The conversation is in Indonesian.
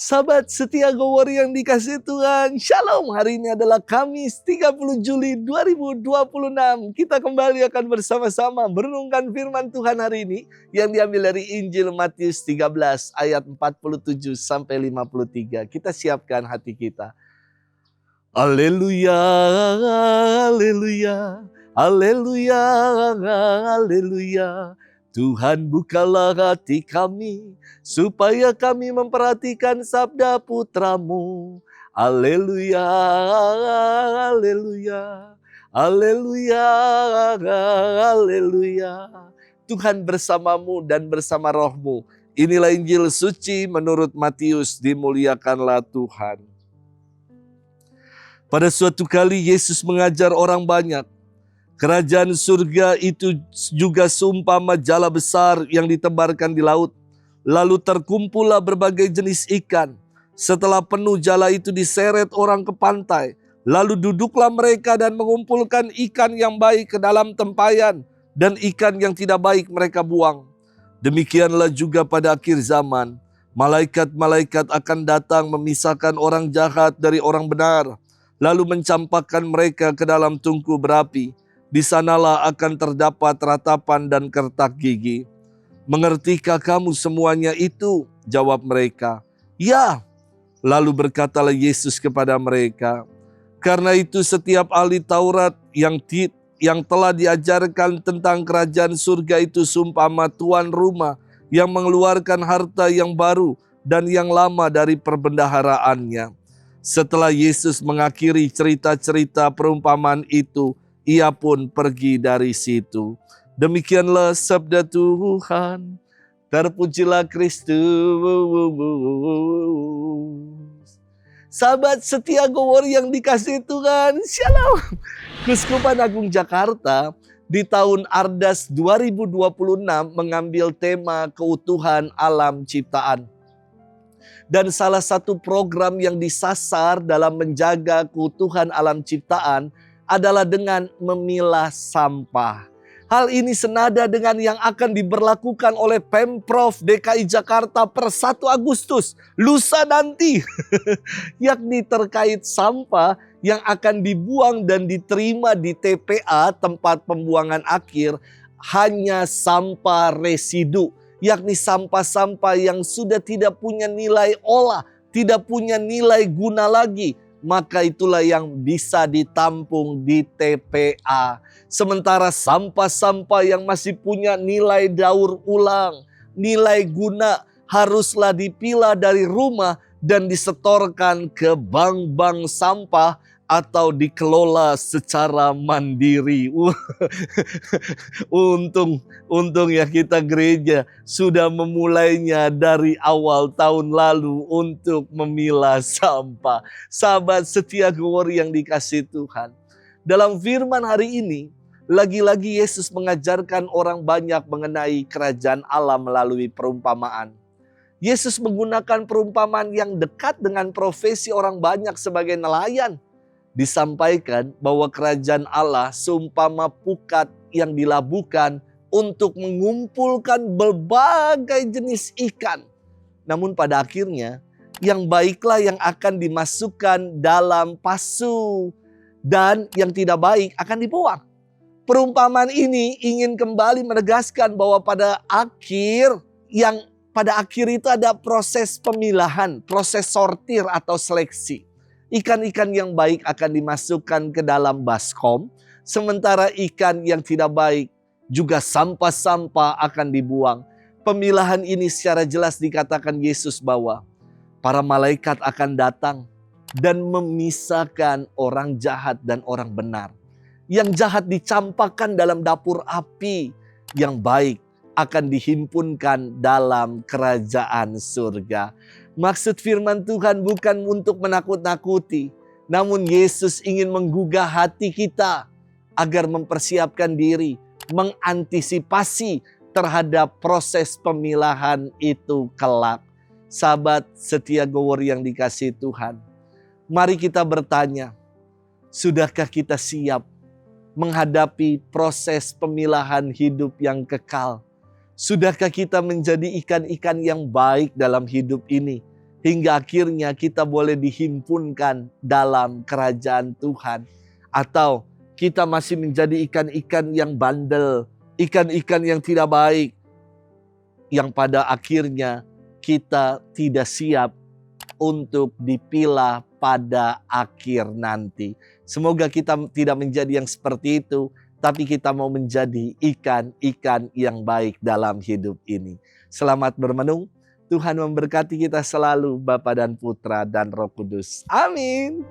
Sahabat setia Go Warrior yang dikasihi Tuhan, Shalom. Hari ini adalah Kamis 30 Juli 2026. Kita kembali akan bersama-sama merenungkan firman Tuhan hari ini yang diambil dari Injil Matius 13 ayat 47 sampai 53. Kita siapkan hati kita. Haleluya, haleluya, haleluya, haleluya. Tuhan bukalah hati kami, supaya kami memperhatikan sabda putra-Mu. Haleluya, haleluya, haleluya, haleluya. Tuhan bersamamu dan bersama rohmu. Inilah Injil suci menurut Matius, dimuliakanlah Tuhan. Pada suatu kali Yesus mengajar orang banyak. Kerajaan surga itu juga seumpama jala besar yang ditebarkan di laut. Lalu terkumpullah berbagai jenis ikan. Setelah penuh jala itu diseret orang ke pantai. Lalu duduklah mereka dan mengumpulkan ikan yang baik ke dalam tempayan. Dan ikan yang tidak baik mereka buang. Demikianlah juga pada akhir zaman. Malaikat-malaikat akan datang memisahkan orang jahat dari orang benar. Lalu mencampakkan mereka ke dalam tungku berapi. Di sanalah akan terdapat ratapan dan kertak gigi. Mengertikah kamu semuanya itu? Jawab mereka. Ya. Lalu berkatalah Yesus kepada mereka. Karena itu setiap ahli Taurat yang telah diajarkan tentang kerajaan surga itu seumpama tuan rumah yang mengeluarkan harta yang baru dan yang lama dari perbendaharaannya. Setelah Yesus mengakhiri cerita-cerita perumpamaan itu, Ia pun pergi dari situ. Demikianlah sabda Tuhan. Terpujilah Kristus. Sahabat setia Go Warrior yang dikasihi Tuhan, Shalom. Keuskupan Agung Jakarta di tahun Ardas 2026 mengambil tema keutuhan alam ciptaan. Dan salah satu program yang disasar dalam menjaga keutuhan alam ciptaan adalah dengan memilah sampah. Hal ini senada dengan yang akan diberlakukan oleh Pemprov DKI Jakarta per 1 Agustus, lusa nanti. Yakni terkait sampah yang akan dibuang dan diterima di TPA, tempat pembuangan akhir, hanya sampah residu. Yakni sampah-sampah yang sudah tidak punya nilai olah, tidak punya nilai guna lagi. Maka itulah yang bisa ditampung di TPA. Sementara sampah-sampah yang masih punya nilai daur ulang, nilai guna, haruslah dipilah dari rumah dan disetorkan ke bank-bank sampah atau dikelola secara mandiri. Untung ya kita gereja sudah memulainya dari awal tahun lalu untuk memilah sampah. Sahabat setia Go Warrior yang dikasihi Tuhan. Dalam firman hari ini, lagi-lagi Yesus mengajarkan orang banyak mengenai kerajaan Allah melalui perumpamaan. Yesus menggunakan perumpamaan yang dekat dengan profesi orang banyak sebagai nelayan. Disampaikan bahwa kerajaan Allah seumpama pukat yang dilabuhkan untuk mengumpulkan berbagai jenis ikan. Namun pada akhirnya yang baiklah yang akan dimasukkan dalam pasu dan yang tidak baik akan dibuang. Perumpamaan ini ingin kembali menegaskan bahwa pada akhir itu ada proses pemilahan, proses sortir atau seleksi. Ikan-ikan yang baik akan dimasukkan ke dalam baskom, sementara ikan yang tidak baik juga sampah-sampah akan dibuang. Pemilahan ini secara jelas dikatakan Yesus bahwa para malaikat akan datang dan memisahkan orang jahat dan orang benar. Yang jahat dicampakkan dalam dapur api, yang baik akan dihimpunkan dalam kerajaan surga. Maksud firman Tuhan bukan untuk menakut-nakuti, namun Yesus ingin menggugah hati kita agar mempersiapkan diri, mengantisipasi terhadap proses pemilahan itu kelak. Sahabat setia Go Warrior yang dikasihi Tuhan, mari kita bertanya, sudahkah kita siap menghadapi proses pemilahan hidup yang kekal? Sudahkah kita menjadi ikan-ikan yang baik dalam hidup ini? hingga akhirnya kita boleh dihimpunkan dalam kerajaan Tuhan. Atau kita masih menjadi ikan-ikan yang bandel, ikan-ikan yang tidak baik, yang pada akhirnya kita tidak siap untuk dipilah pada akhir nanti. Semoga kita tidak menjadi yang seperti itu, tapi kita mau menjadi ikan-ikan yang baik dalam hidup ini. Selamat bermenung. Tuhan memberkati kita selalu, Bapa dan Putra dan Roh Kudus. Amin.